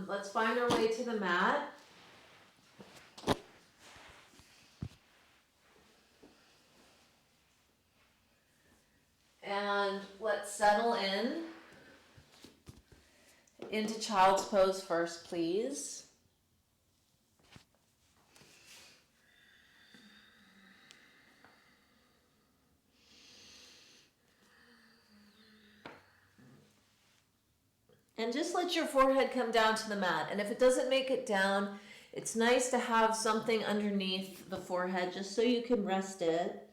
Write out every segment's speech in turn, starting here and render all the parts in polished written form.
Let's find our way to the mat. And let's settle into child's pose first, please. And just let your forehead come down to the mat. And if it doesn't make it down, it's nice to have something underneath the forehead just so you can rest it.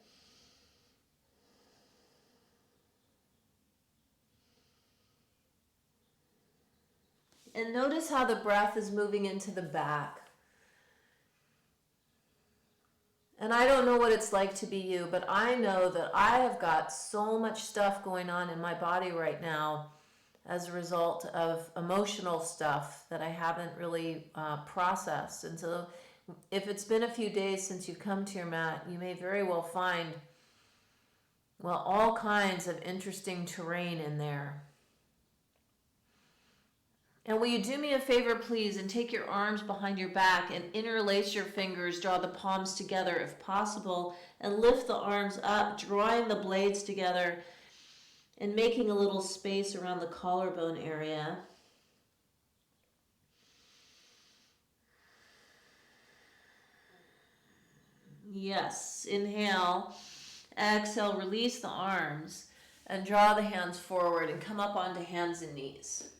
And notice how the breath is moving into the back. And I don't know what it's like to be you, but I know that I have got so much stuff going on in my body right now as a result of emotional stuff that I haven't really processed. And so if it's been a few days since you've come to your mat, you may very well find, well, all kinds of interesting terrain in there. And will you do me a favor, please, and take your arms behind your back and interlace your fingers, draw the palms together if possible, and lift the arms up, drawing the blades together and making a little space around the collarbone area. Yes, inhale, exhale, release the arms, and draw the hands forward and come up onto hands and knees.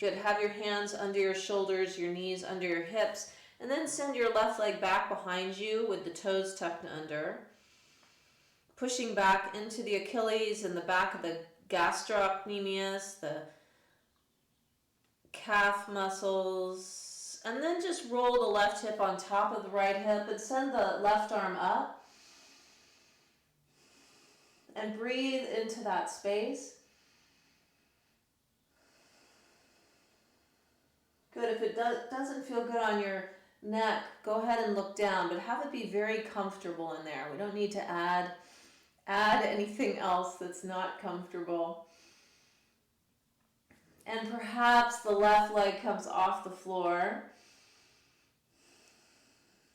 Good. Have your hands under your shoulders, your knees under your hips, and then send your left leg back behind you with the toes tucked under. Pushing back into the Achilles and the back of the gastrocnemius, the calf muscles, and then just roll the left hip on top of the right hip and send the left arm up. And breathe into that space. Good. If it doesn't feel good on your neck, go ahead and look down, but have it be very comfortable in there. We don't need to add anything else that's not comfortable. And perhaps the left leg comes off the floor.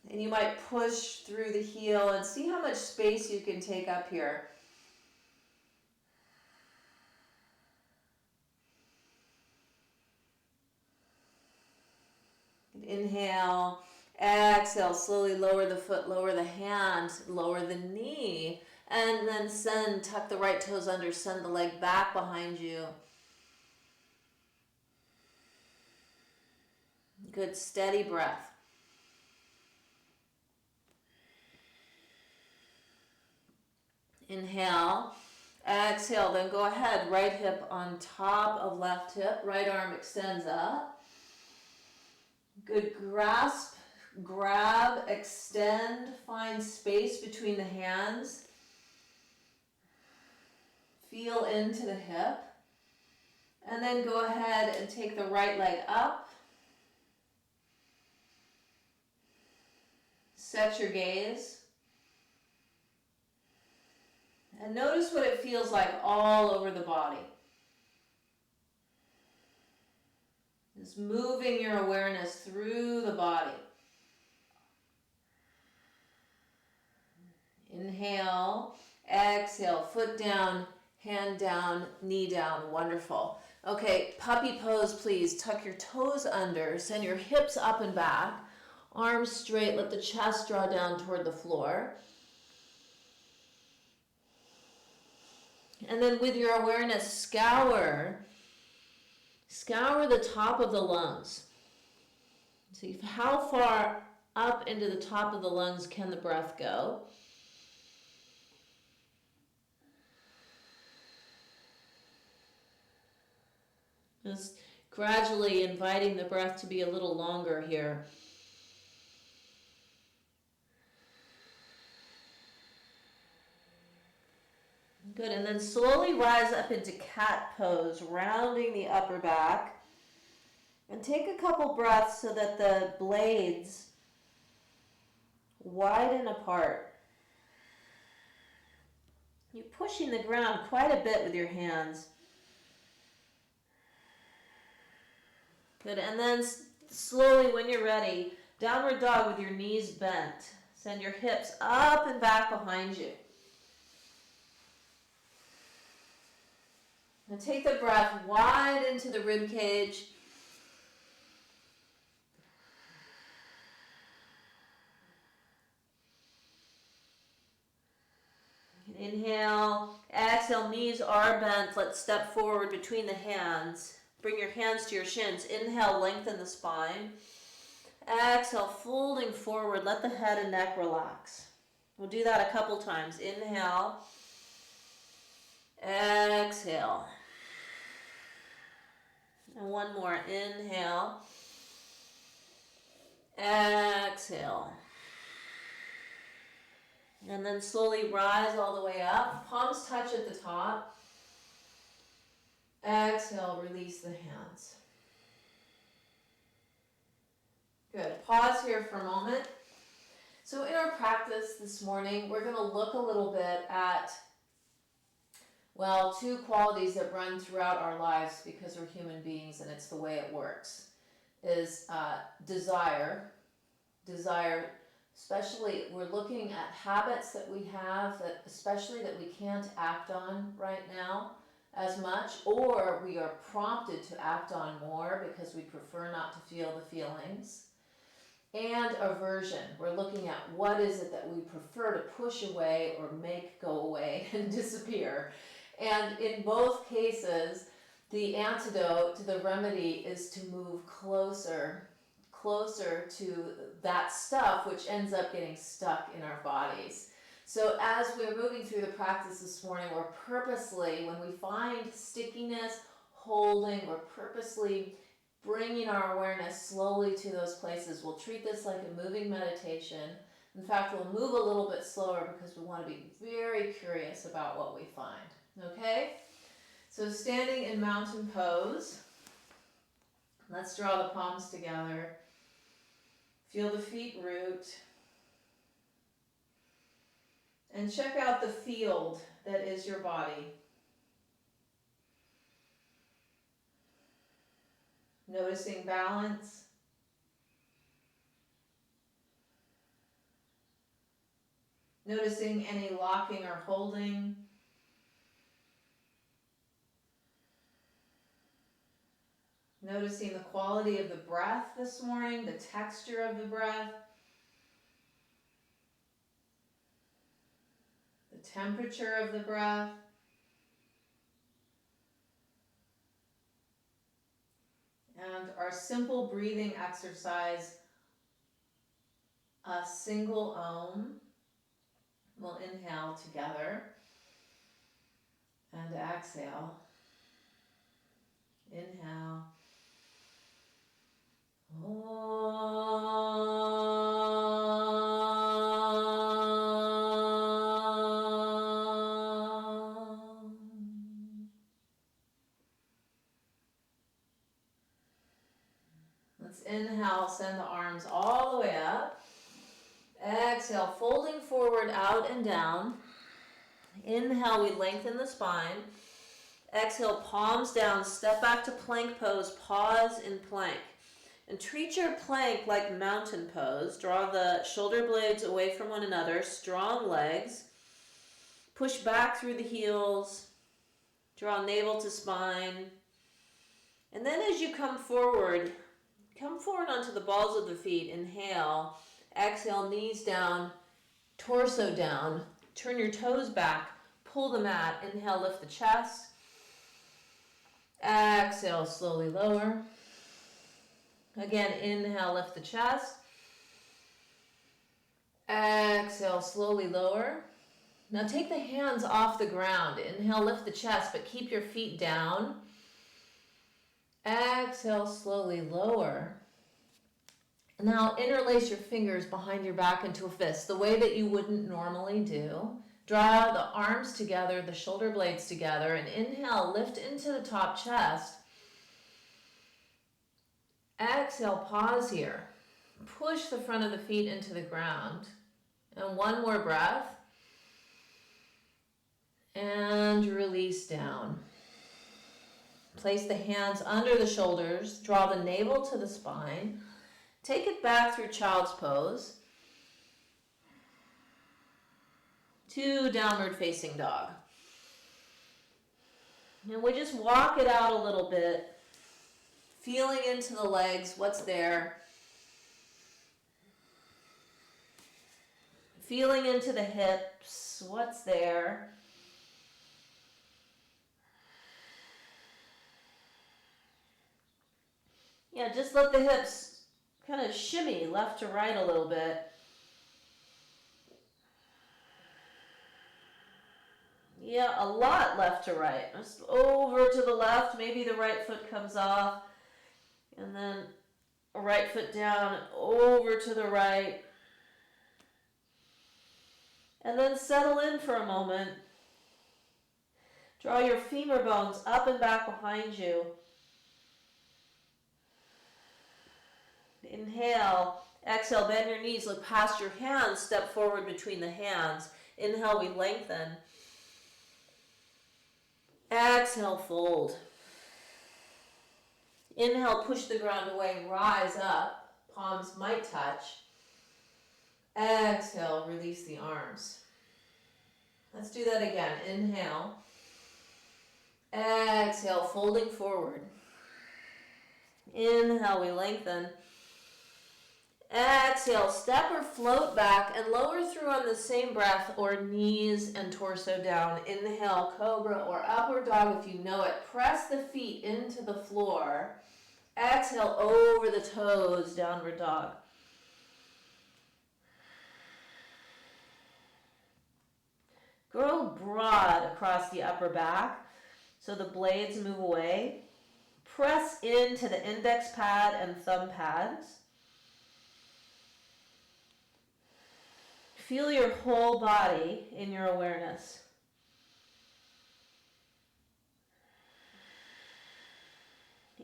And you might push through the heel and see how much space you can take up here. Inhale, exhale, slowly lower the foot, lower the hand, lower the knee, and then tuck the right toes under, send the leg back behind you. Good, steady breath. Inhale, exhale, then go ahead, right hip on top of left hip, right arm extends up. Good, grasp, grab, extend, find space between the hands. Feel into the hip. And then go ahead and take the right leg up. Set your gaze. And notice what it feels like all over the body. Just moving your awareness through the body. Inhale, exhale, foot down, hand down, knee down. Wonderful. Okay, puppy pose, please. Tuck your toes under, send your hips up and back, arms straight, let the chest draw down toward the floor. And then with your awareness, scour the top of the lungs. See how far up into the top of the lungs can the breath go. Just gradually inviting the breath to be a little longer here. Good, and then slowly rise up into cat pose, rounding the upper back. And take a couple breaths so that the blades widen apart. You're pushing the ground quite a bit with your hands. Good, and then slowly when you're ready, downward dog with your knees bent. Send your hips up and back behind you. And take the breath wide into the rib cage. Inhale, exhale, knees are bent. Let's step forward between the hands. Bring your hands to your shins. Inhale, lengthen the spine. Exhale, folding forward. Let the head and neck relax. We'll do that a couple times. Inhale. Exhale. And one more. Inhale. Exhale. And then slowly rise all the way up. Palms touch at the top. Exhale, release the hands. Good. Pause here for a moment. So in our practice this morning, we're going to look a little bit at, well, two qualities that run throughout our lives because we're human beings and it's the way it works, is desire, especially we're looking at habits that we have that especially that we can't act on right now as much, or we are prompted to act on more because we prefer not to feel the feelings. And aversion, we're looking at what is it that we prefer to push away or make go away and disappear. And in both cases, the antidote, the remedy is to move closer to that stuff which ends up getting stuck in our bodies. So as we're moving through the practice this morning, we're purposely, when we find stickiness, holding, we're purposely bringing our awareness slowly to those places. We'll treat this like a moving meditation. In fact, we'll move a little bit slower because we want to be very curious about what we find. Okay? So standing in mountain pose. Let's draw the palms together. Feel the feet root. And check out the field that is your body. Noticing balance. Noticing any locking or holding. Noticing the quality of the breath this morning, the texture of the breath, the temperature of the breath. And our simple breathing exercise, a single Om. We'll inhale together and exhale. Inhale. Let's inhale, send the arms all the way up. Exhale, folding forward, out and down. Inhale, we lengthen the spine. Exhale, palms down, step back to plank pose, pause in plank. And treat your plank like mountain pose. Draw the shoulder blades away from one another, strong legs. Push back through the heels. Draw navel to spine. And then as you come forward onto the balls of the feet. Inhale, exhale, knees down, torso down. Turn your toes back, pull the mat. Inhale, lift the chest. Exhale, slowly lower. Again, inhale, lift the chest. Exhale, slowly lower. Now take the hands off the ground. Inhale, lift the chest, but keep your feet down. Exhale, slowly lower. Now interlace your fingers behind your back into a fist, the way that you wouldn't normally do. Draw the arms together, the shoulder blades together, and inhale, lift into the top chest. Exhale, pause here. Push the front of the feet into the ground. And one more breath. And release down. Place the hands under the shoulders. Draw the navel to the spine. Take it back through child's pose to downward facing dog. And we just walk it out a little bit, feeling into the legs, what's there. Feeling into the hips, what's there. Yeah, just let the hips kind of shimmy left to right a little bit. Yeah, a lot left to right. Just over to the left, maybe the right foot comes off, and then a right foot down, over to the right. And then settle in for a moment. Draw your femur bones up and back behind you. Inhale, exhale, bend your knees, look past your hands, step forward between the hands. Inhale, we lengthen. Exhale, fold. Inhale, push the ground away, rise up. Palms might touch. Exhale, release the arms. Let's do that again. Inhale. Exhale, folding forward. Inhale, we lengthen. Exhale, step or float back and lower through on the same breath, or knees and torso down. Inhale, cobra or upward dog if you know it. Press the feet into the floor. Exhale, over the toes, downward dog. Grow broad across the upper back so the blades move away. Press into the index pad and thumb pads. Feel your whole body in your awareness.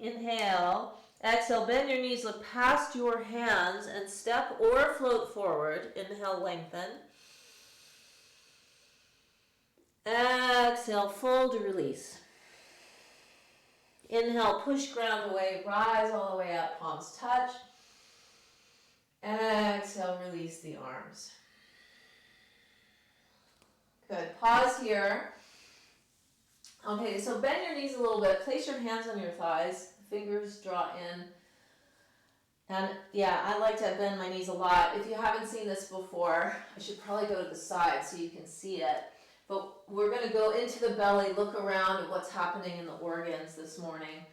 Inhale. Exhale, bend your knees, look past your hands and step or float forward. Inhale, lengthen. Exhale, fold, release. Inhale, push ground away, rise all the way up, palms touch. Exhale, release the arms. Good, pause here. Okay, so bend your knees a little bit, place your hands on your thighs, fingers draw in. And yeah, I like to bend my knees a lot. If you haven't seen this before, I should probably go to the side so you can see it. But we're going to go into the belly, look around at what's happening in the organs this morning.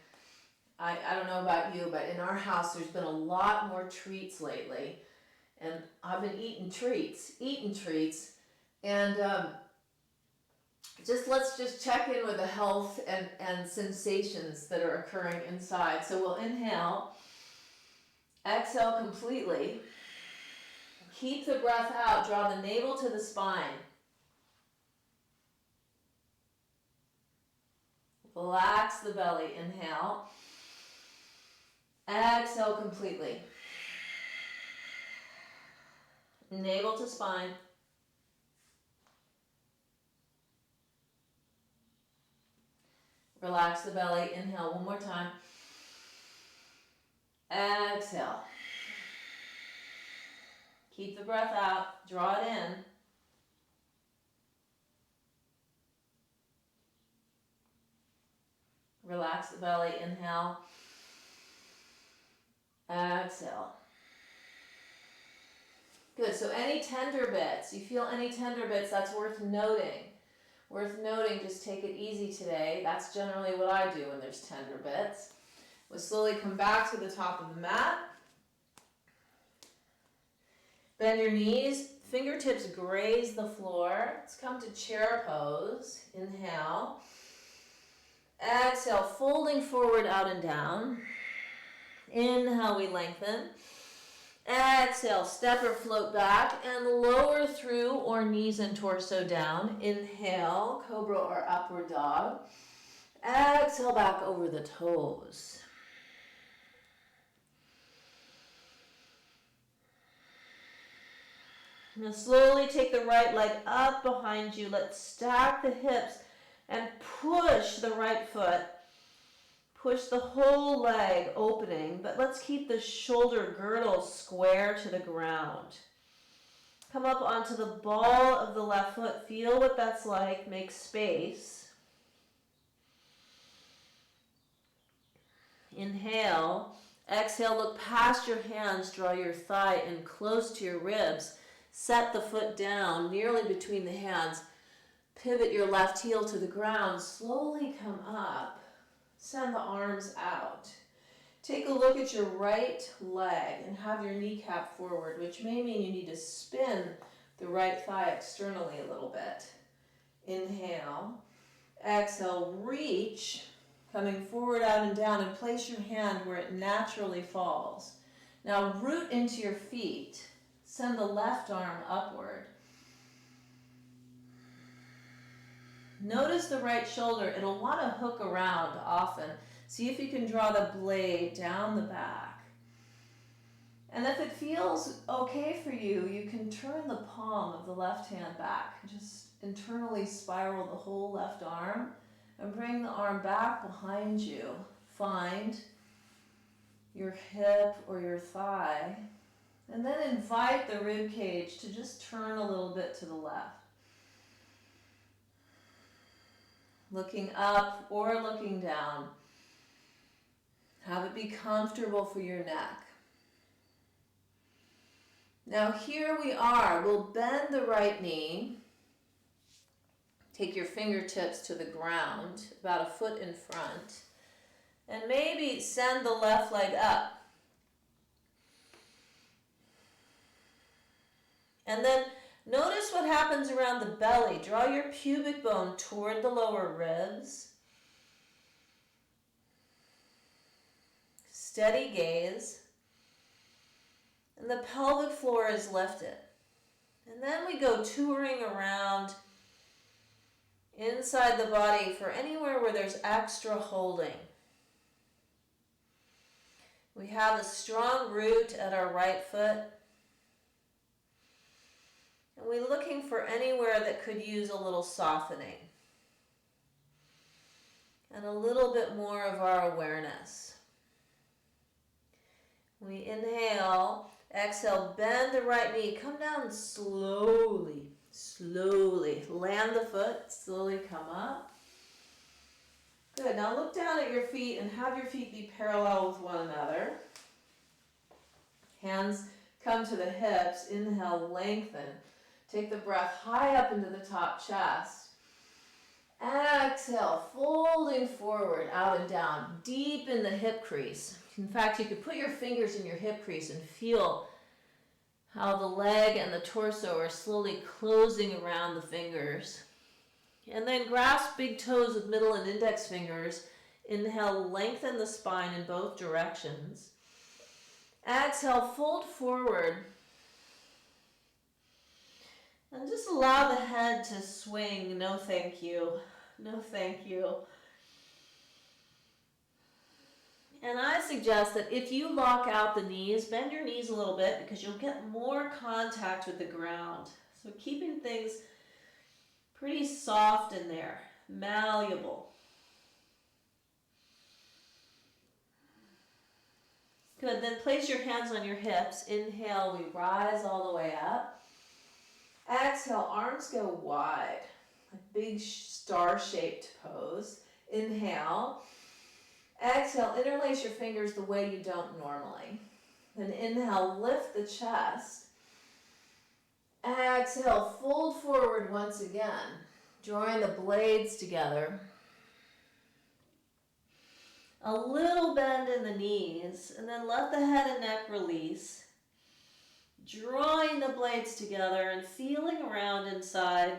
I don't know about you, but in our house there's been a lot more treats lately. And I've been eating treats. And let's just check in with the health and sensations that are occurring inside. So we'll inhale, exhale completely. Keep the breath out, draw the navel to the spine. Relax the belly, inhale. Exhale completely. Navel to spine. Relax the belly, inhale one more time. Exhale. Keep the breath out, draw it in. Relax the belly, inhale. Exhale. Good, so any tender bits, you feel any tender bits, that's worth noting. Just take it easy today. That's generally what I do when there's tender bits. We'll slowly come back to the top of the mat. Bend your knees, fingertips graze the floor. Let's come to chair pose. Inhale. Exhale, folding forward, out and down. Inhale, we lengthen. Exhale, step or float back and lower through or knees and torso down. Inhale, cobra or upward dog. Exhale, back over the toes. Now slowly take the right leg up behind you. Let's stack the hips and push the right foot Push the whole leg opening, but let's keep the shoulder girdle square to the ground. Come up onto the ball of the left foot. Feel what that's like. Make space. Inhale. Exhale, look past your hands. Draw your thigh in close to your ribs. Set the foot down nearly between the hands. Pivot your left heel to the ground. Slowly come up. Send the arms out. Take a look at your right leg and have your kneecap forward, which may mean you need to spin the right thigh externally a little bit. Inhale. Exhale, reach, coming forward, out, and down, and place your hand where it naturally falls. Now root into your feet. Send the left arm upward. Notice the right shoulder. It'll want to hook around often. See if you can draw the blade down the back. And if it feels okay for you, you can turn the palm of the left hand back. Just internally spiral the whole left arm and bring the arm back behind you. Find your hip or your thigh. And then invite the rib cage to just turn a little bit to the left. Looking up or looking down. Have it be comfortable for your neck. Now here we are. We'll bend the right knee. Take your fingertips to the ground, about a foot in front. And maybe send the left leg up. And then notice what happens around the belly. Draw your pubic bone toward the lower ribs. Steady gaze. And the pelvic floor is lifted. And then we go touring around inside the body for anywhere where there's extra holding. We have a strong root at our right foot. And we're looking for anywhere that could use a little softening. And a little bit more of our awareness. We inhale, exhale, bend the right knee, come down slowly, slowly. Land the foot, slowly come up. Good, now look down at your feet and have your feet be parallel with one another. Hands come to the hips, inhale, lengthen. Take the breath high up into the top chest. Exhale, folding forward, out and down, deep in the hip crease. In fact, you could put your fingers in your hip crease and feel how the leg and the torso are slowly closing around the fingers. And then grasp big toes with middle and index fingers. Inhale, lengthen the spine in both directions. Exhale, fold forward. And just allow the head to swing. No thank you. No thank you. And I suggest that if you lock out the knees, bend your knees a little bit because you'll get more contact with the ground. So keeping things pretty soft in there, malleable. Good, then place your hands on your hips. Inhale, we rise all the way up. Exhale, arms go wide, a big star-shaped pose. Inhale. Exhale, interlace your fingers the way you don't normally. Then inhale, lift the chest. Exhale, fold forward once again, drawing the blades together. A little bend in the knees, and then let the head and neck release. Drawing the blades together and feeling around inside.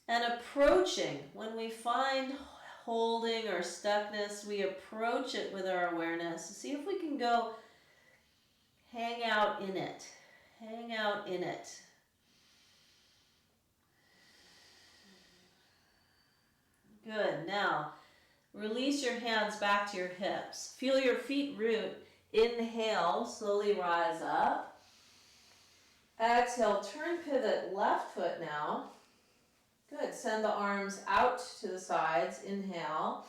And approaching, when we find holding or stuckness, we approach it with our awareness. See if we can go hang out in it. Hang out in it. Good. Now, release your hands back to your hips. Feel your feet root. Inhale, slowly rise up. Exhale, turn, pivot, left foot now. Good, send the arms out to the sides, inhale.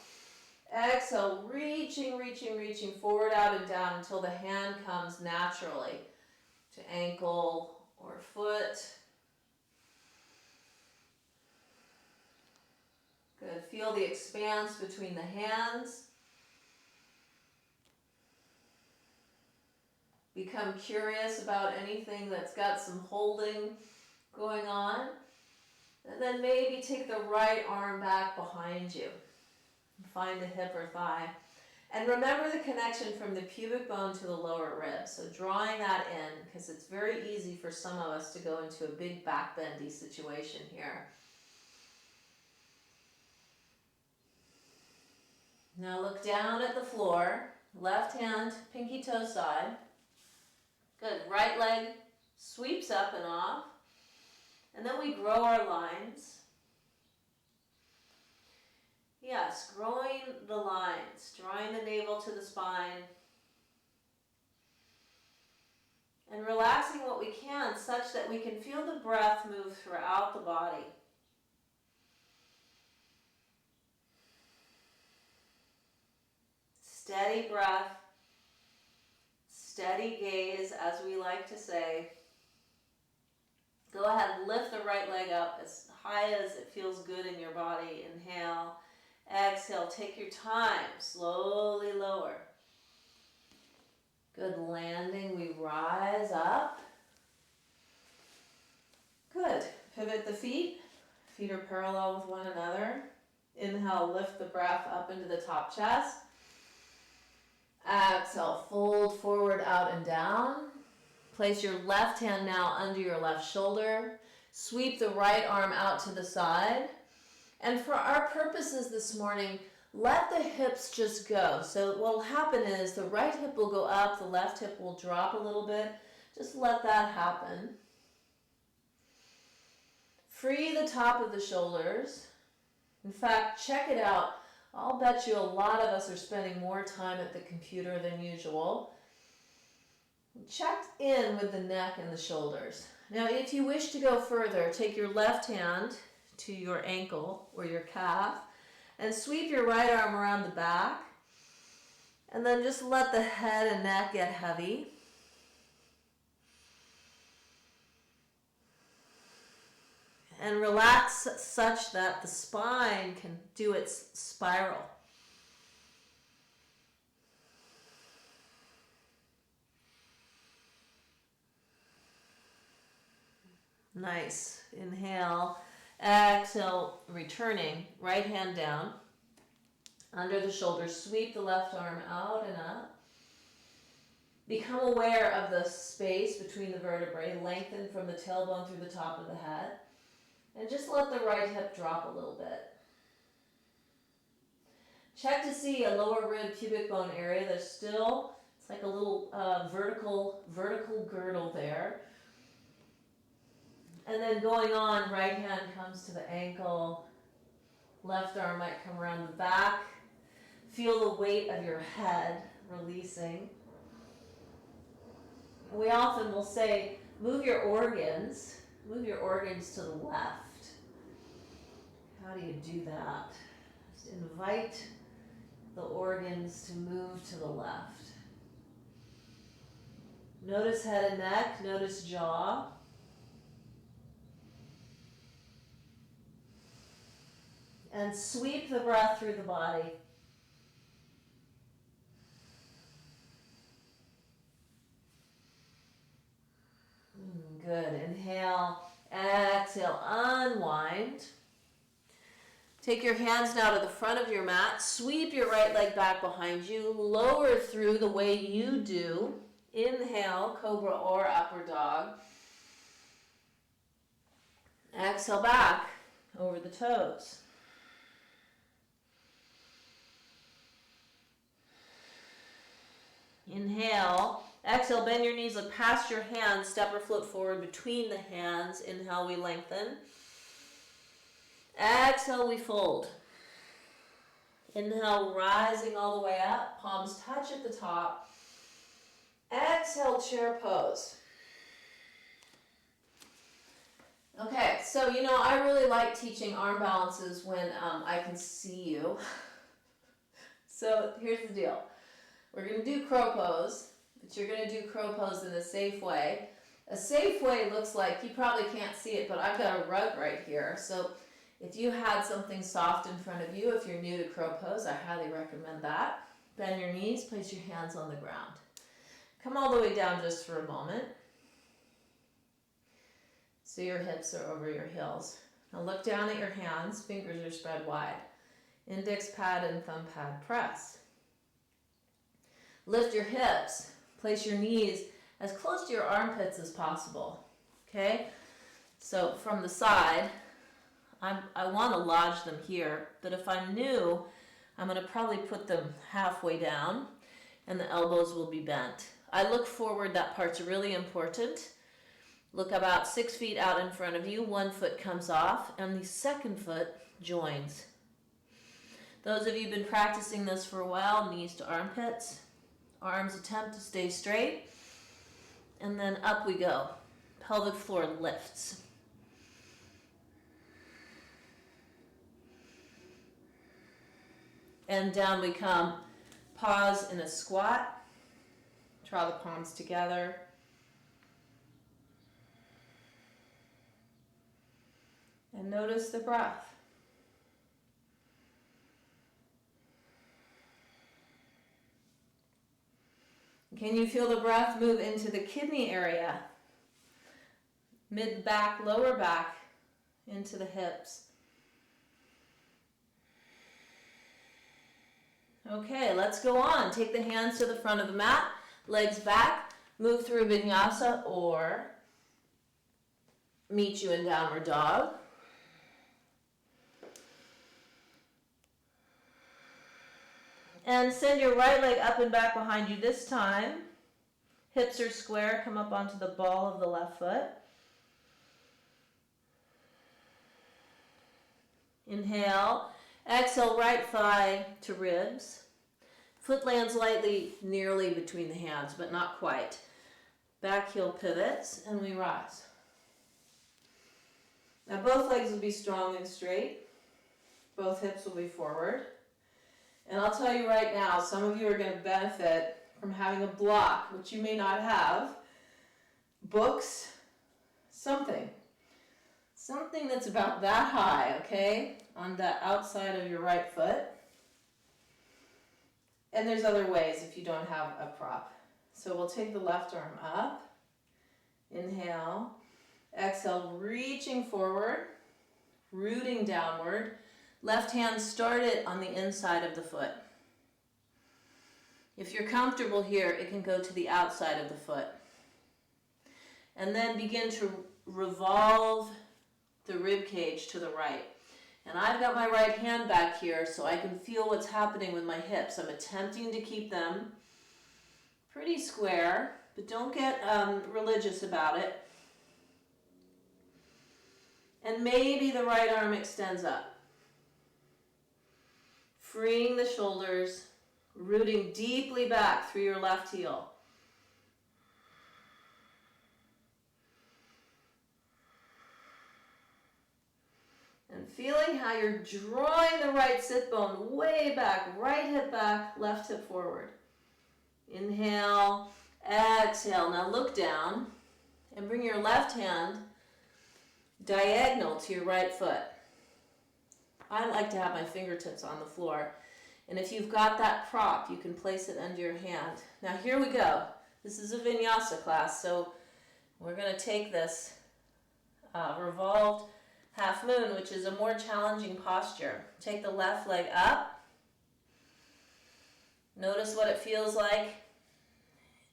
Exhale, reaching, reaching, reaching forward, out and down until the hand comes naturally to ankle or foot. Good, feel the expanse between the hands. Become curious about anything that's got some holding going on. And then maybe take the right arm back behind you. Find a hip or thigh. And remember the connection from the pubic bone to the lower rib. So drawing that in, because it's very easy for some of us to go into a big back bendy situation here. Now look down at the floor. Left hand, pinky toe side. Good. Right leg sweeps up and off. And then we grow our lines. Yes, growing the lines, drawing the navel to the spine. And relaxing what we can such that we can feel the breath move throughout the body. Steady breath, steady gaze, as we like to say. Go ahead and lift the right leg up as high as it feels good in your body. Inhale. Exhale. Take your time. Slowly lower. Good. Landing. We rise up. Good. Pivot the feet. Feet are parallel with one another. Inhale. Lift the breath up into the top chest. Exhale. Fold forward, out and down. Place your left hand now under your left shoulder. Sweep the right arm out to the side. And for our purposes this morning, let the hips just go. So what will happen is the right hip will go up, the left hip will drop a little bit. Just let that happen. Free the top of the shoulders. In fact, check it out. I'll bet you a lot of us are spending more time at the computer than usual. Check in with the neck and the shoulders. Now, if you wish to go further, take your left hand to your ankle or your calf and sweep your right arm around the back. And then just let the head and neck get heavy. And relax such that the spine can do its spiral. Nice. Inhale. Exhale, returning. Right hand down. Under the shoulders. Sweep the left arm out and up. Become aware of the space between the vertebrae. Lengthen from the tailbone through the top of the head. And just let the right hip drop a little bit. Check to see a lower rib pubic bone area. There's still, it's like a little vertical girdle there. And then going on, right hand comes to the ankle. Left arm might come around the back. Feel the weight of your head releasing. We often will say, move your organs to the left. How do you do that? Just invite the organs to move to the left. Notice head and neck, notice jaw. And sweep the breath through the body. Good. Inhale, exhale, unwind. Take your hands now to the front of your mat. Sweep your right leg back behind you. Lower through the way you do. Inhale, cobra or upward dog. Exhale back over the toes. Inhale. Exhale, bend your knees, look past your hands, step or float forward between the hands. Inhale, we lengthen. Exhale, we fold. Inhale, rising all the way up, palms touch at the top. Exhale, chair pose. Okay, so I really like teaching arm balances when I can see you. So here's the deal. We're going to do crow pose, but you're going to do crow pose in a safe way. A safe way looks like, you probably can't see it, but I've got a rug right here. So if you had something soft in front of you, if you're new to crow pose, I highly recommend that. Bend your knees, place your hands on the ground. Come all the way down just for a moment. So your hips are over your heels. Now look down at your hands, fingers are spread wide. Index pad and thumb pad press. Lift your hips, place your knees as close to your armpits as possible, okay? So from the side, I want to lodge them here, but if I'm new, I'm going to probably put them halfway down and the elbows will be bent. I look forward, that part's really important. Look about 6 feet out in front of you, 1 foot comes off, and the second foot joins. Those of you who've been practicing this for a while, knees to armpits, arms attempt to stay straight, and then up we go. Pelvic floor lifts. And down we come. Pause in a squat. Draw the palms together. And notice the breath. Can you feel the breath move into the kidney area? Mid back, lower back, into the hips. Okay, let's go on. Take the hands to the front of the mat, legs back, move through vinyasa or meet you in downward dog. And send your right leg up and back behind you this time. Hips are square, come up onto the ball of the left foot. Inhale, exhale, right thigh to ribs. Foot lands lightly, nearly between the hands, but not quite. Back heel pivots, and we rise. Now both legs will be strong and straight. Both hips will be forward. And I'll tell you right now, some of you are going to benefit from having a block, which you may not have. Books, something that's about that high, okay, on the outside of your right foot. And there's other ways if you don't have a prop. So we'll take the left arm up. Inhale. Exhale, reaching forward, rooting downward. Left hand started on the inside of the foot. If you're comfortable here, it can go to the outside of the foot. And then begin to revolve the rib cage to the right. And I've got my right hand back here so I can feel what's happening with my hips. I'm attempting to keep them pretty square, but don't get religious about it. And maybe the right arm extends up. Freeing the shoulders, rooting deeply back through your left heel. And feeling how you're drawing the right sit bone way back, right hip back, left hip forward. Inhale, exhale. Now look down and bring your left hand diagonal to your right foot. I like to have my fingertips on the floor. And if you've got that prop, you can place it under your hand. Now here we go. This is a vinyasa class, so we're going to take this revolved half moon, which is a more challenging posture. Take the left leg up. Notice what it feels like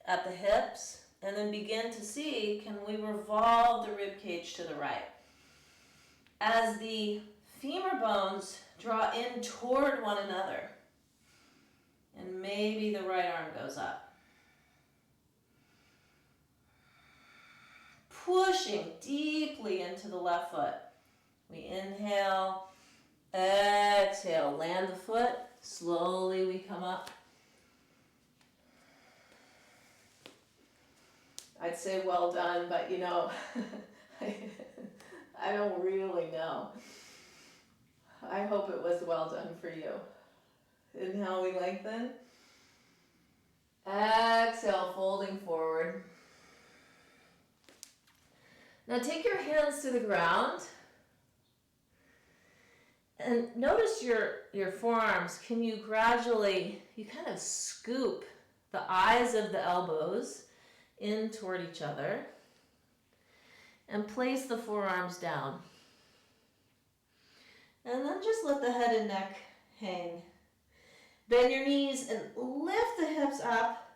at the hips, and then begin to see, can we revolve the rib cage to the right? As the femur bones draw in toward one another, and maybe the right arm goes up. Pushing deeply into the left foot. We inhale, exhale, land the foot, slowly we come up. I'd say well done, but I don't really know. I hope it was well done for you. Inhale, we lengthen. Exhale, folding forward. Now take your hands to the ground. And notice your forearms. Can you gradually, you kind of scoop the eyes of the elbows in toward each other and place the forearms down. And then just let the head and neck hang. Bend your knees and lift the hips up.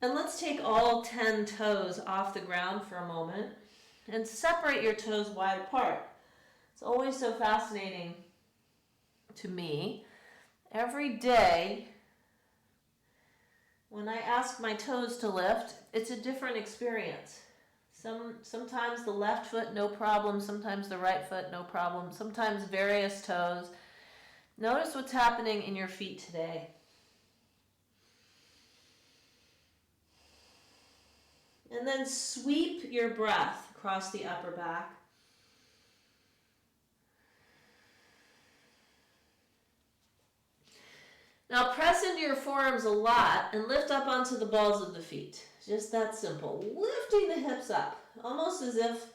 And let's take all 10 toes off the ground for a moment and separate your toes wide apart. It's always so fascinating to me. Every day, when I ask my toes to lift, it's a different experience. Sometimes the left foot, no problem. Sometimes the right foot, no problem. Sometimes various toes. Notice what's happening in your feet today. And then sweep your breath across the upper back. Now press into your forearms a lot and lift up onto the balls of the feet. Just that simple. Lifting the hips up, almost as if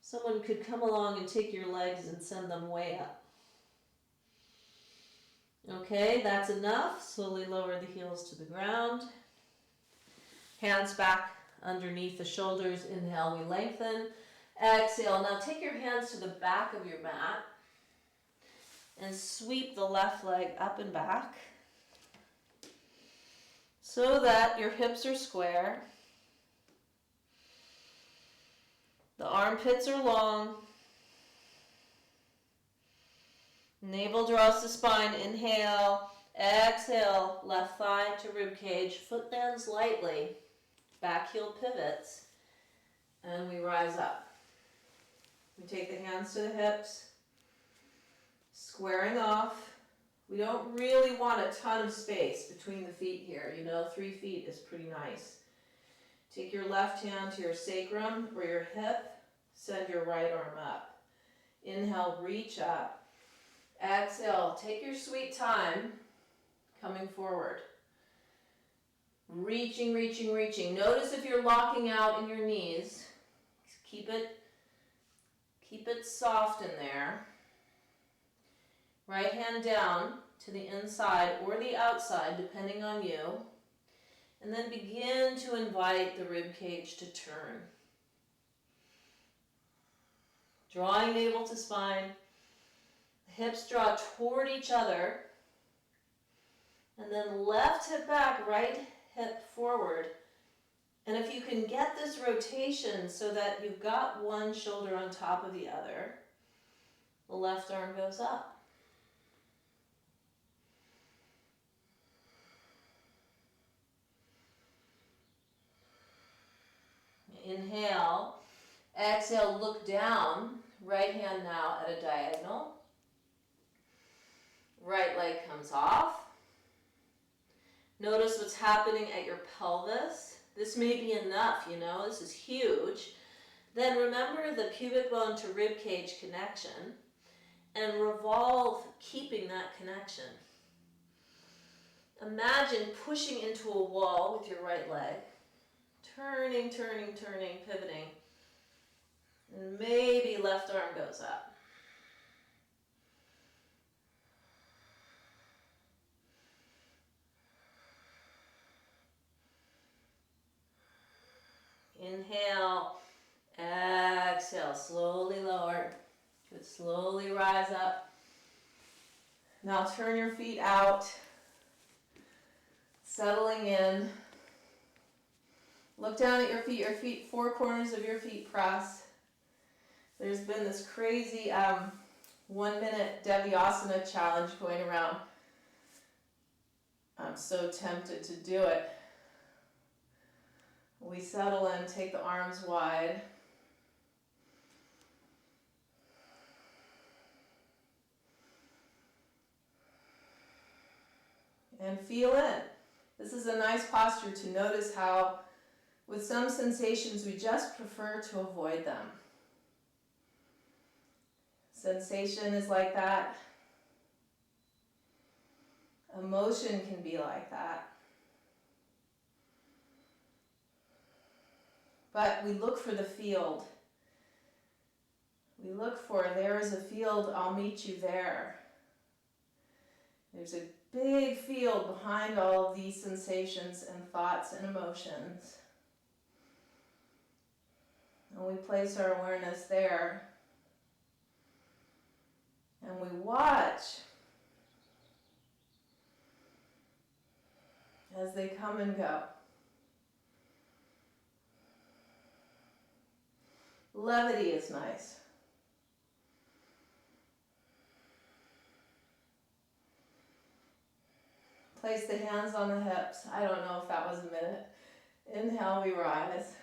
someone could come along and take your legs and send them way up. Okay, that's enough. Slowly lower the heels to the ground. Hands back underneath the shoulders. Inhale, we lengthen. Exhale. Now take your hands to the back of your mat and sweep the left leg up and back so that your hips are square. The armpits are long. Navel draws the spine. Inhale. Exhale. Left thigh to ribcage. Foot bends lightly. Back heel pivots. And we rise up. We take the hands to the hips. Squaring off. We don't really want a ton of space between the feet here. 3 feet is pretty nice. Take your left hand to your sacrum or your hip. Send your right arm up. Inhale, reach up. Exhale, take your sweet time coming forward. Reaching, reaching, reaching. Notice if you're locking out in your knees. Keep it soft in there. Right hand down to the inside or the outside, depending on you. And then begin to invite the rib cage to turn. Drawing navel to spine. The hips draw toward each other. And then left hip back, right hip forward. And if you can get this rotation so that you've got one shoulder on top of the other, the left arm goes up. Inhale. Exhale, look down. Right hand now at a diagonal. Right leg comes off. Notice what's happening at your pelvis. This may be enough, this is huge. Then remember the pubic bone to rib cage connection and revolve keeping that connection. Imagine pushing into a wall with your right leg. Turning, turning, turning, pivoting. And maybe left arm goes up. Inhale, exhale, slowly lower. Good, slowly rise up. Now turn your feet out, settling in. Look down at your feet, 4 corners of your feet press. There's been this crazy 1-minute Devyasana challenge going around. I'm so tempted to do it. We settle in, take the arms wide. And feel in. This is a nice posture to notice how with some sensations we just prefer to avoid them. Sensation is like that. Emotion can be like that. But we look for the field. We look for, there is a field, I'll meet you there. There's a big field behind all of these sensations and thoughts and emotions. And we place our awareness there. And we watch as they come and go. Levity is nice. Place the hands on the hips. I don't know if that was a minute. Inhale, we rise.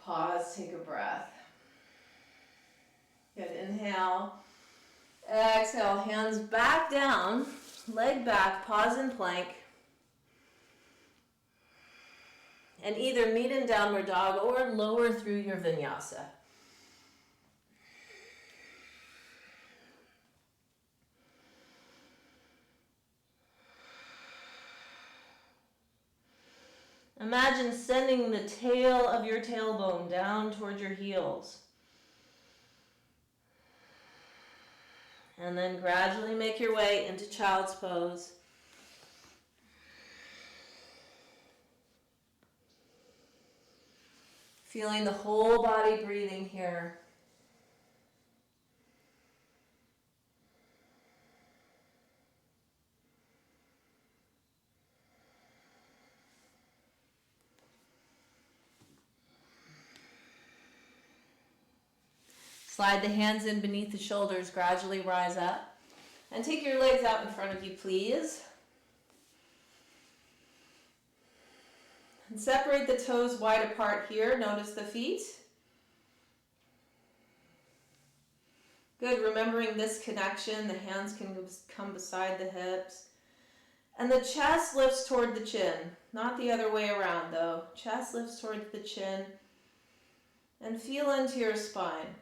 Pause, take a breath. Good, inhale. Exhale, hands back down, leg back, pause in plank. And either meet in downward dog or lower through your vinyasa. Imagine sending the tail of your tailbone down toward your heels. And then gradually make your way into child's pose. Feeling the whole body breathing here. Slide the hands in beneath the shoulders, gradually rise up. And take your legs out in front of you, please. And separate the toes wide apart here. Notice the feet. Good, remembering this connection, the hands can come beside the hips. And the chest lifts toward the chin. Not the other way around though. Chest lifts toward the chin. And feel into your spine.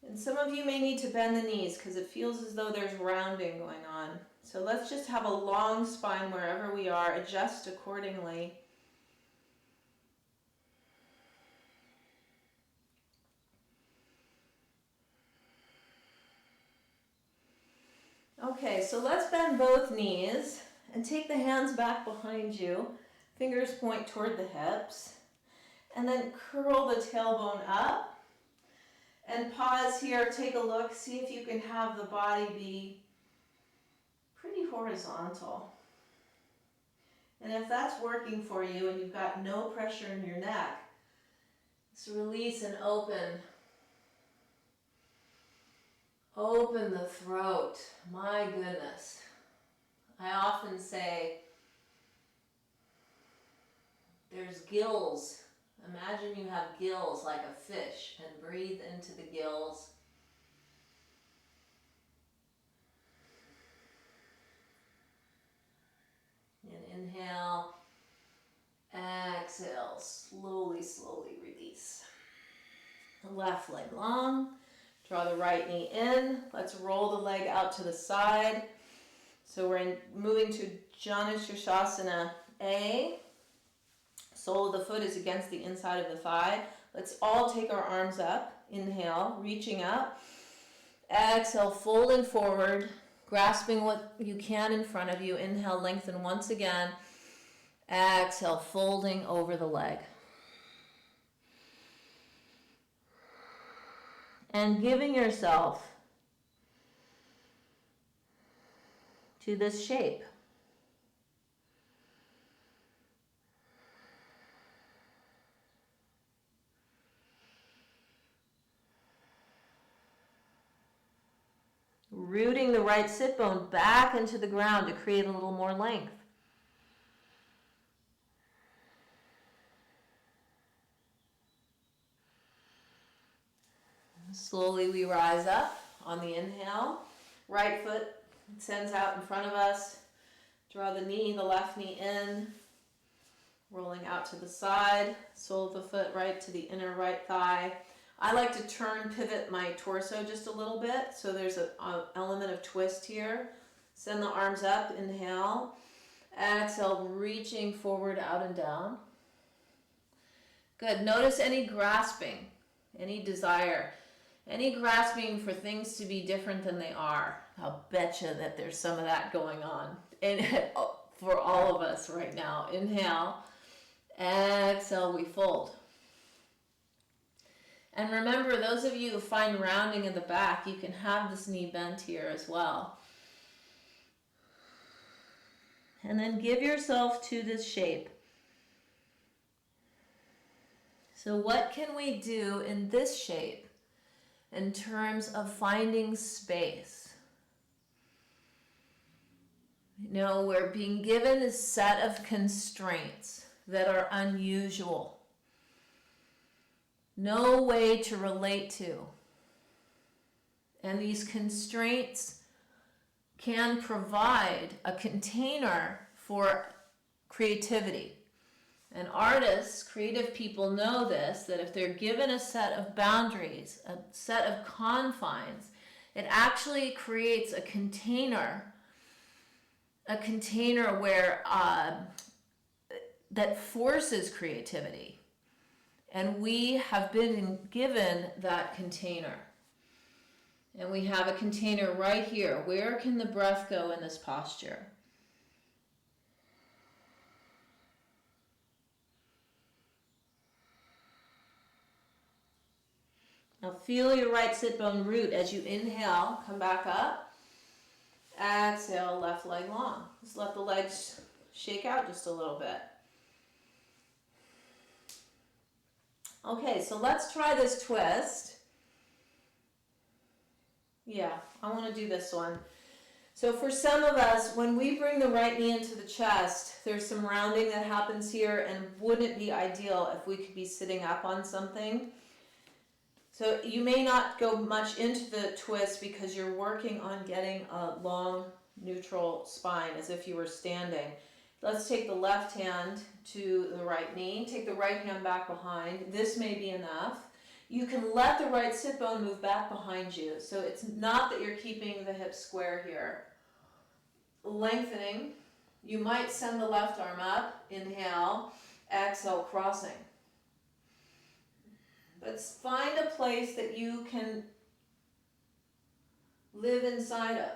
And some of you may need to bend the knees because it feels as though there's rounding going on. So let's just have a long spine wherever we are, adjust accordingly. Okay, so let's bend both knees and take the hands back behind you. Fingers point toward the hips. And then curl the tailbone up. And pause here, take a look, see if you can have the body be pretty horizontal. And if that's working for you and you've got no pressure in your neck, just release and open. Open the throat. My goodness. I often say there's gills. Imagine you have gills like a fish and breathe into the gills. And inhale, exhale, slowly, slowly release. The left leg long, draw the right knee in. Let's roll the leg out to the side. So we're moving to Janushirshasana A. Sole of the foot is against the inside of the thigh. Let's all take our arms up. Inhale, reaching up. Exhale, folding forward, grasping what you can in front of you. Inhale, lengthen once again. Exhale, folding over the leg. And giving yourself to this shape. Rooting the right sit bone back into the ground to create a little more length. Slowly we rise up on the inhale. Right foot sends out in front of us. Draw the left knee in. rolling out to the side, sole of the foot right to the inner right thigh. I like to pivot my torso just a little bit, so there's an element of twist here. Send the arms up, inhale. Exhale, reaching forward, out and down. Good. Notice any grasping, any desire, any grasping for things to be different than they are. I'll bet you that there's some of that going on and for all of us right now. Inhale. Exhale, we fold. And remember, those of you who find rounding in the back, you can have this knee bent here as well. And then give yourself to this shape. So what can we do in this shape in terms of finding space? You know, we're being given a set of constraints that are unusual. No way to relate to. And these constraints can provide a container for creativity. And artists, creative people know this, that if they're given a set of boundaries, a set of confines, it actually creates a container where that forces creativity. And we have been given that container. And we have a container right here. Where can the breath go in this posture? Now feel your right sit bone root as you inhale, come back up. Exhale, left leg long. Just let the legs shake out just a little bit. Okay, so let's try this twist. Yeah, I want to do this one. So for some of us, when we bring the right knee into the chest, there's some rounding that happens here, and wouldn't it be ideal if we could be sitting up on something? So you may not go much into the twist because you're working on getting a long, neutral spine as if you were standing. Let's take the left hand to the right knee. Take the right hand back behind. This may be enough. You can let the right sit bone move back behind you. So it's not that you're keeping the hips square here. Lengthening. You might send the left arm up. Inhale. Exhale, crossing. But find a place that you can live inside of,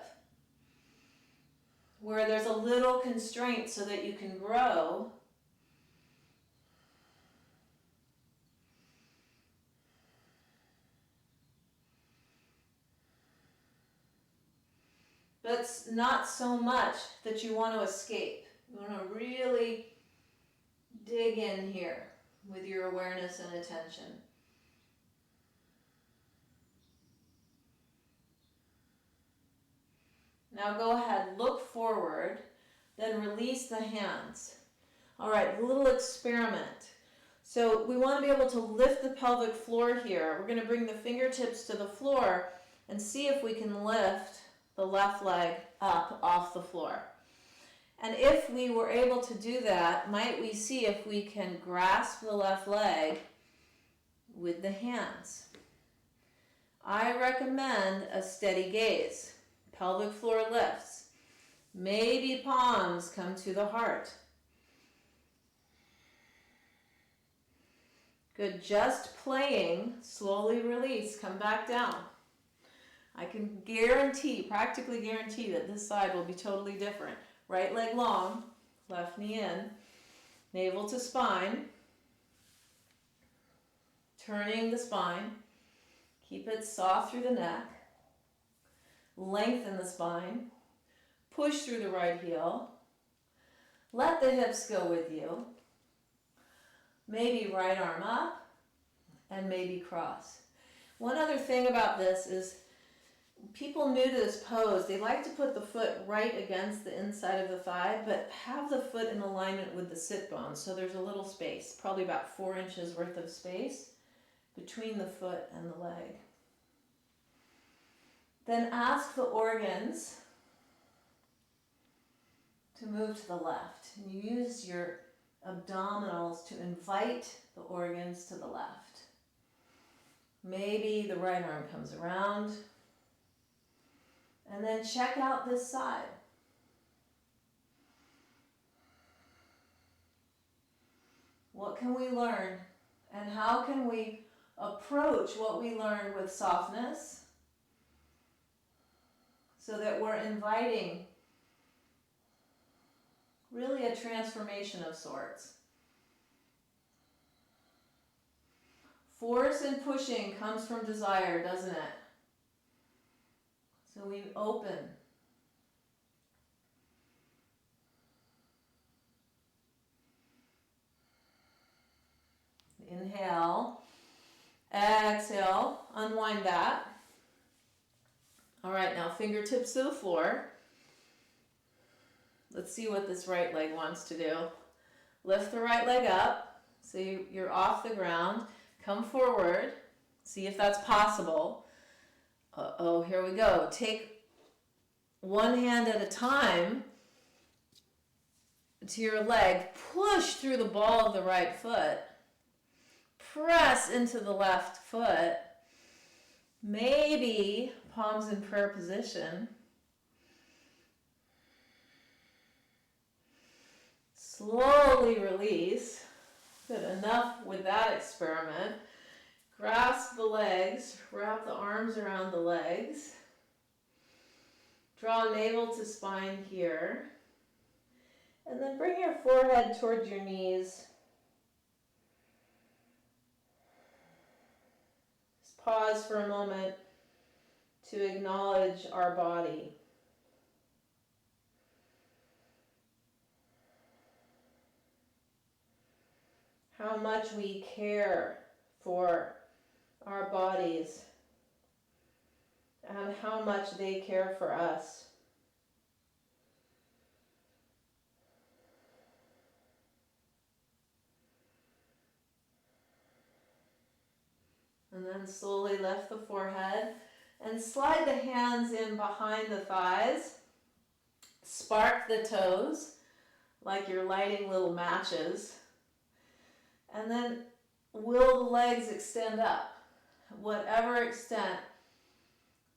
where there's a little constraint so that you can grow. But it's not so much that you want to escape. You want to really dig in here with your awareness and attention. Now go ahead, look forward, then release the hands. All right, a little experiment. So we want to be able to lift the pelvic floor here. We're going to bring the fingertips to the floor and see if we can lift the left leg up off the floor. And if we were able to do that, might we see if we can grasp the left leg with the hands? I recommend a steady gaze. Pelvic floor lifts. Maybe palms come to the heart. Good, just playing, slowly release, come back down. I can practically guarantee that this side will be totally different. Right leg long, left knee in, navel to spine, turning the spine, keep it soft through the neck, lengthen the spine, push through the right heel, let the hips go with you, maybe right arm up, and maybe cross. One other thing about this is people new to this pose, they like to put the foot right against the inside of the thigh, but have the foot in alignment with the sit bone. So there's a little space, probably about 4 inches worth of space between the foot and the leg. Then ask the organs to move to the left. And you use your abdominals to invite the organs to the left. Maybe the right arm comes around. And then check out this side. What can we learn? And how can we approach what we learned with softness so that we're inviting really a transformation of sorts? Force and pushing comes from desire, doesn't it? So we open. Inhale. Exhale. Unwind that. All right, now fingertips to the floor. Let's see what this right leg wants to do. Lift the right leg up so you're off the ground. Come forward. See if that's possible. Uh-oh, here we go. Take one hand at a time to your leg. Push through the ball of the right foot. Press into the left foot. Maybe palms in prayer position. Slowly release. Good enough with that experiment. Grasp the legs, wrap the arms around the legs. Draw navel to spine here. And then bring your forehead towards your knees. Just pause for a moment to acknowledge our body. How much we care for our bodies and how much they care for us. And then slowly lift the forehead and slide the hands in behind the thighs. Spark the toes like you're lighting little matches. And then will the legs extend up? Whatever extent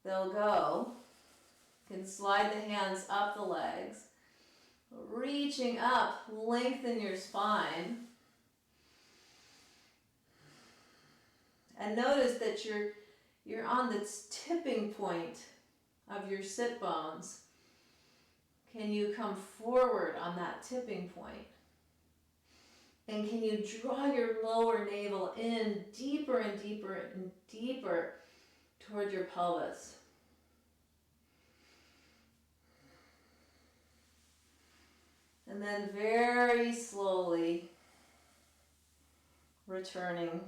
they'll go. You can slide the hands up the legs. Reaching up, lengthen your spine. And notice that you're on this tipping point of your sit bones. Can you come forward on that tipping point? And can you draw your lower navel in deeper and deeper and deeper toward your pelvis? And then very slowly returning.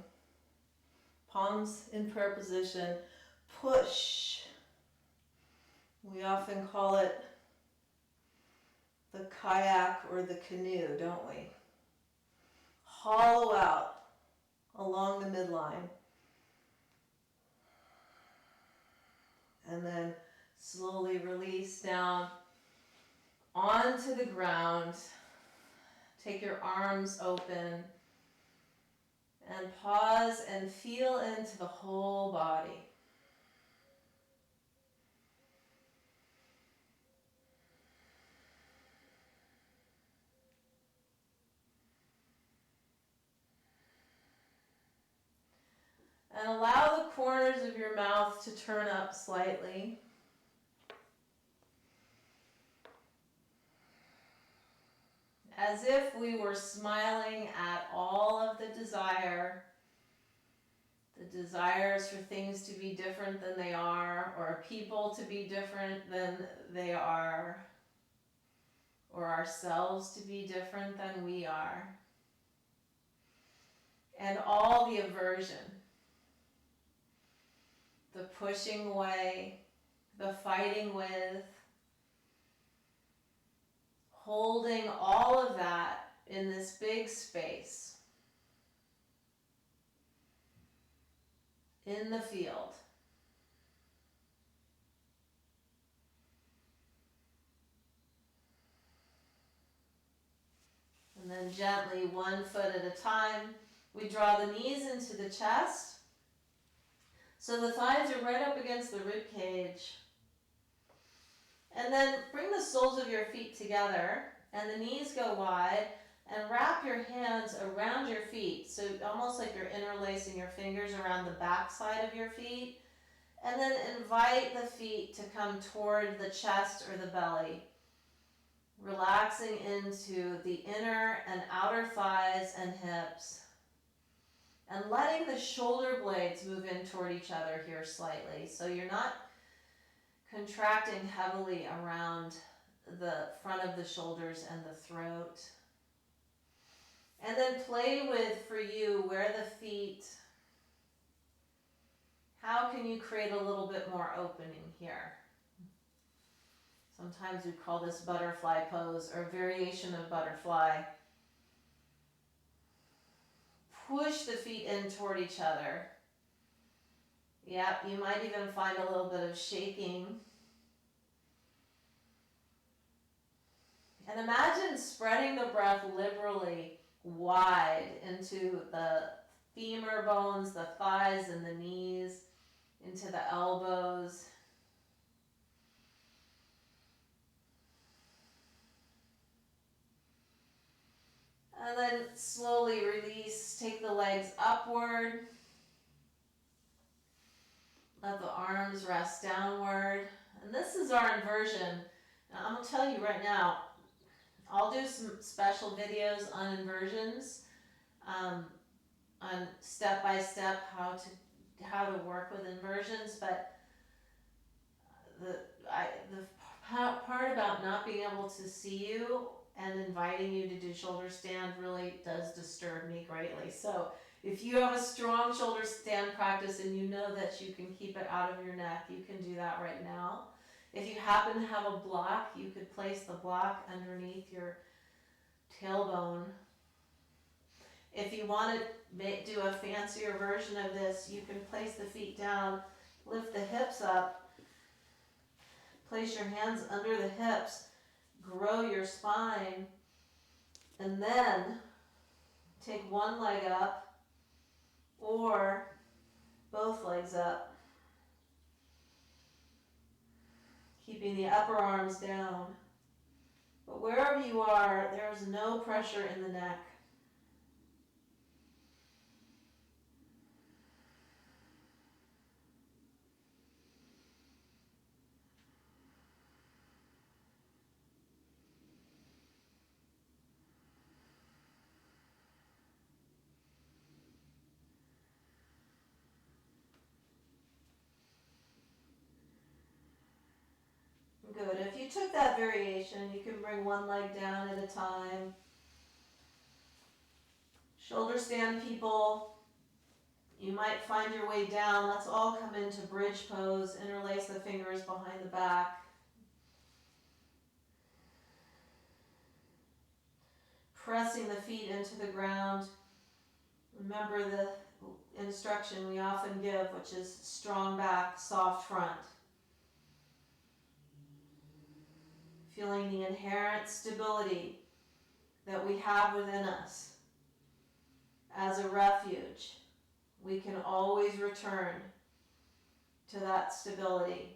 Palms in prayer position. Push. We often call it the kayak or the canoe, don't we? Hollow out along the midline. And then slowly release down onto the ground. Take your arms open and pause and feel into the whole body. And allow the corners of your mouth to turn up slightly. As if we were smiling at all of the desires for things to be different than they are, or people to be different than they are, or ourselves to be different than we are. And all the aversion. The pushing away, the fighting with, holding all of that in this big space, in the field. And then then gently, one foot at a time, we draw the knees into the chest. So the thighs are right up against the rib cage. And then bring the soles of your feet together and the knees go wide, and wrap your hands around your feet. So almost like you're interlacing your fingers around the back side of your feet. And then invite the feet to come toward the chest or the belly. Relaxing into the inner and outer thighs and hips. And letting the shoulder blades move in toward each other here slightly. So you're not contracting heavily around the front of the shoulders and the throat. And then play with, for you, where the feet, how can you create a little bit more opening here? Sometimes we call this butterfly pose or variation of butterfly. Push the feet in toward each other. Yep, you might even find a little bit of shaking. And imagine spreading the breath liberally wide into the femur bones, the thighs and the knees, into the elbows. And then slowly release, take the legs upward. Let the arms rest downward. And this is our inversion. Now, I'm going to tell you right now, I'll do some special videos on inversions, on step-by-step how to work with inversions, but the part about not being able to see you and inviting you to do shoulder stand really does disturb me greatly. So if you have a strong shoulder stand practice and you know that you can keep it out of your neck, you can do that right now. If you happen to have a block, you could place the block underneath your tailbone. If you want to do a fancier version of this, you can place the feet down, lift the hips up, place your hands under the hips, grow your spine, and then take one leg up or both legs up. Keeping the upper arms down. But wherever you are, there's no pressure in the neck. Good. If you took that variation, you can bring one leg down at a time. Shoulder stand people, you might find your way down. Let's all come into bridge pose. Interlace the fingers behind the back. Pressing the feet into the ground. Remember the instruction we often give, which is strong back, soft front. Feeling the inherent stability that we have within us. As a refuge, we can always return to that stability.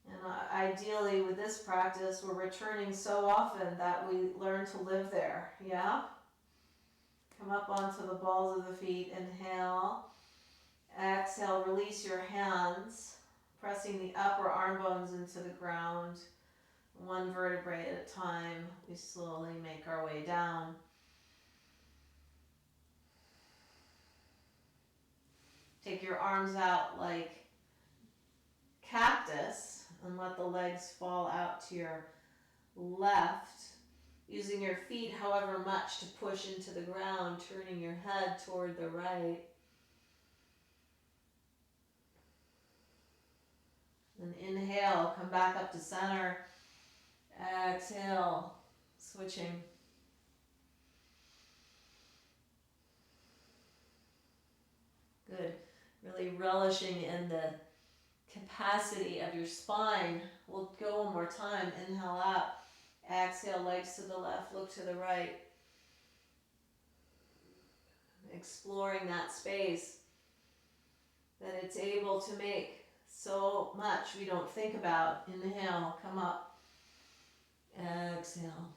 And ideally with this practice, we're returning so often that we learn to live there, yeah? Come up onto the balls of the feet, inhale. Exhale, release your hands, pressing the upper arm bones into the ground, one vertebrae at a time. We slowly make our way down. Take your arms out like cactus and let the legs fall out to your left, using your feet however much to push into the ground, turning your head toward the right. And inhale, come back up to center. Exhale, switching. Good. Really relishing in the capacity of your spine. We'll go one more time. Inhale up. Exhale, legs to the left, look to the right. Exploring that space that it's able to make so much we don't think about. Inhale, come up. Exhale.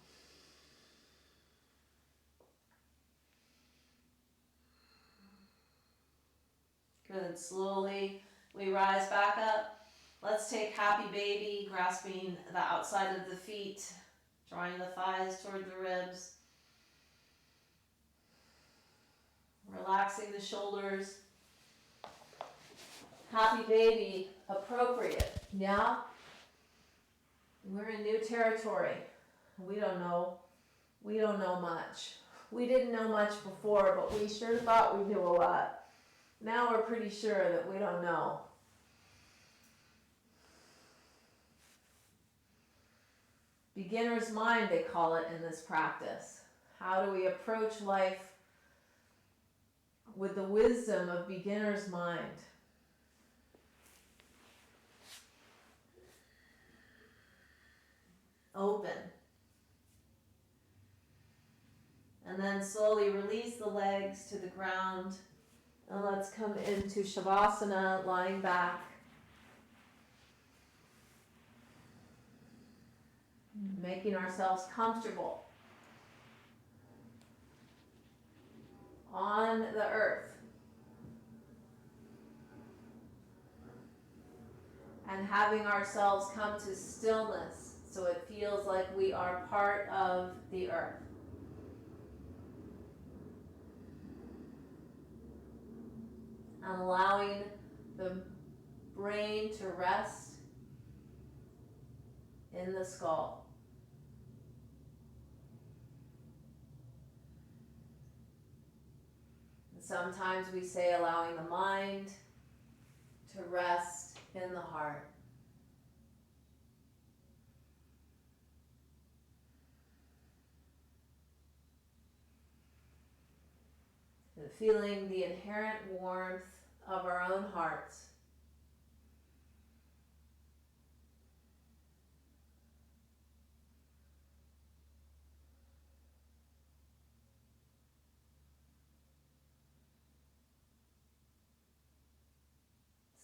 Good. Slowly we rise back up. Let's take happy baby, grasping the outside of the feet, drawing the thighs toward the ribs. Relaxing the shoulders. Happy baby, appropriate. Yeah? We're in new territory. We don't know. We don't know much. We didn't know much before, but we sure thought we knew a lot. Now we're pretty sure that we don't know. Beginner's mind, they call it in this practice. How do we approach life with the wisdom of beginner's mind? Open. And then slowly release the legs to the ground. And let's come into Shavasana, lying back. Making ourselves comfortable on the earth. And having ourselves come to stillness so it feels like we are part of the earth. And allowing the brain to rest in the skull. And sometimes we say allowing the mind to rest in the heart. And feeling the inherent warmth of our own hearts.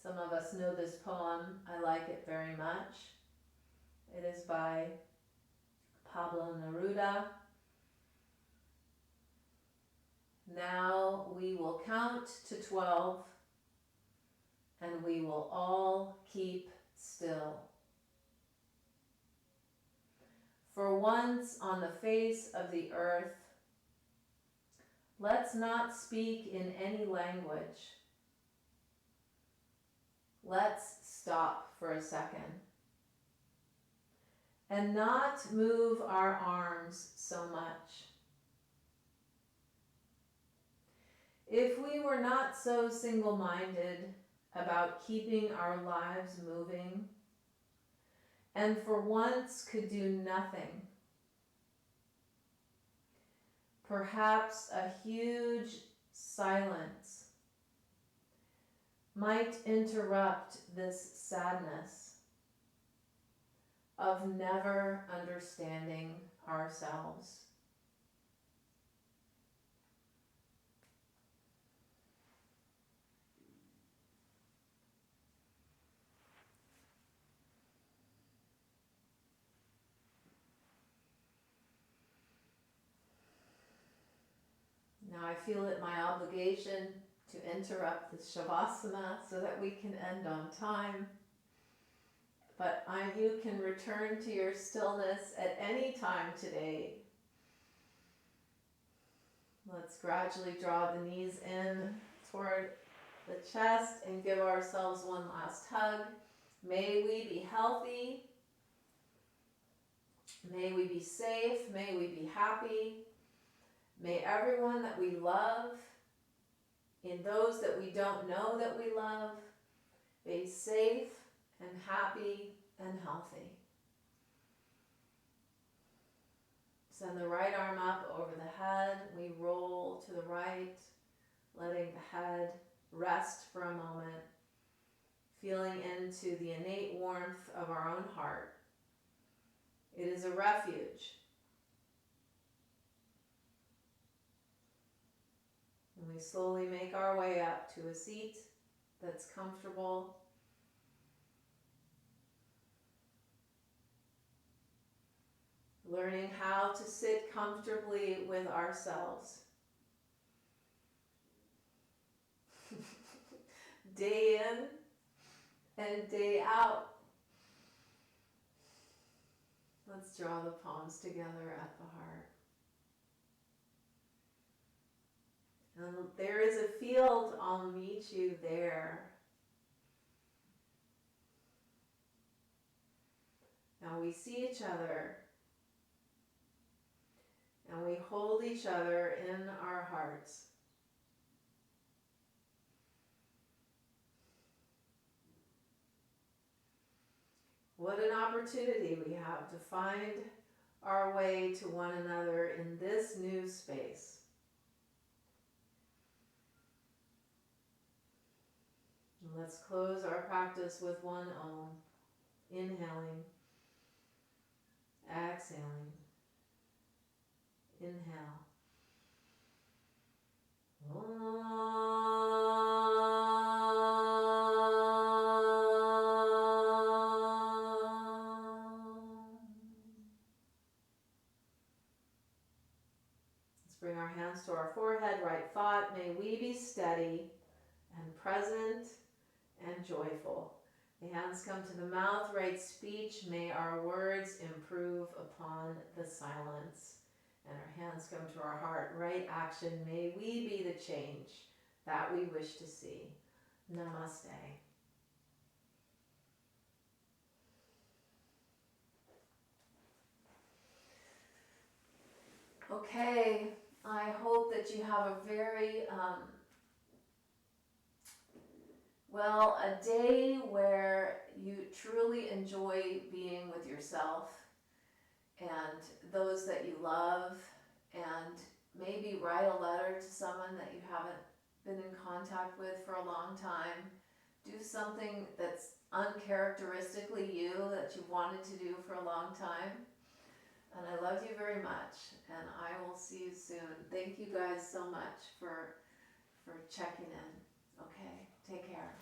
Some of us know this poem. I like it very much. It is by Pablo Neruda. Now we will count to 12 and we will all keep still. For once on the face of the earth, let's not speak in any language. Let's stop for a second and not move our arms so much. If we were not so single-minded about keeping our lives moving and for once could do nothing, perhaps a huge silence might interrupt this sadness of never understanding ourselves. Now I feel it my obligation to interrupt the Shavasana so that we can end on time. But you can return to your stillness at any time today. Let's gradually draw the knees in toward the chest and give ourselves one last hug. May we be healthy. May we be safe. May we be happy. May everyone that we love, and those that we don't know that we love, be safe and happy and healthy. Send the right arm up over the head. We roll to the right, letting the head rest for a moment. feeling into the innate warmth of our own heart. It is a refuge. And we slowly make our way up to a seat that's comfortable. Learning how to sit comfortably with ourselves. Day in and day out. Let's draw the palms together at the heart. And there is a field, I'll meet you there. Now we see each other and we hold each other in our hearts. What an opportunity we have to find our way to one another in this new space. And let's close our practice with one Om. Inhaling, exhaling, inhale. Let's bring our hands to our forehead, right thought. May we be steady and present and joyful. The hands come to the mouth, right speech. May our words improve upon the silence. And our hands come to our heart, right action. May we be the change that we wish to see. Namaste. Okay, I hope that you have a very, a day where you truly enjoy being with yourself and those that you love, and maybe write a letter to someone that you haven't been in contact with for a long time. Do something that's uncharacteristically you that you've wanted to do for a long time. And I love you very much, and I will see you soon. Thank you guys so much for checking in. Okay, take care.